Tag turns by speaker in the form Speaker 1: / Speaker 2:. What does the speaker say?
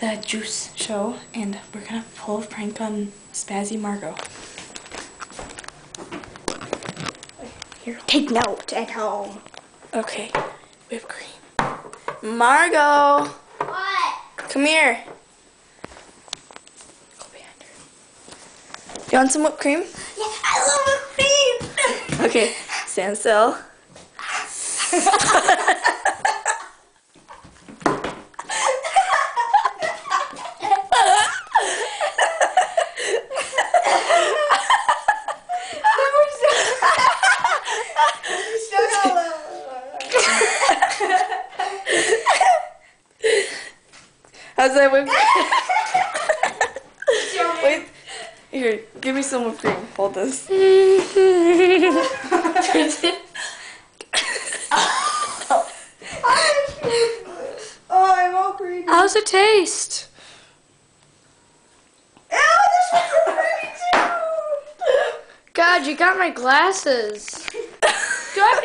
Speaker 1: the juice show, and we're gonna pull a prank on Spazzy Margot. Here.
Speaker 2: Take note at home.
Speaker 1: Okay, whipped cream. Margot!
Speaker 2: What?
Speaker 1: Come here. Go behind her. You want some whipped cream?
Speaker 2: Yeah, I love whipped cream.
Speaker 1: Okay, stand still. How's that whipped cream? Wait, here, give me some whipped cream. Hold this.
Speaker 2: Oh, I'm all creamy.
Speaker 1: How's it taste?
Speaker 2: Ew, this one's creamy too.
Speaker 1: God, you got my glasses. Do I have to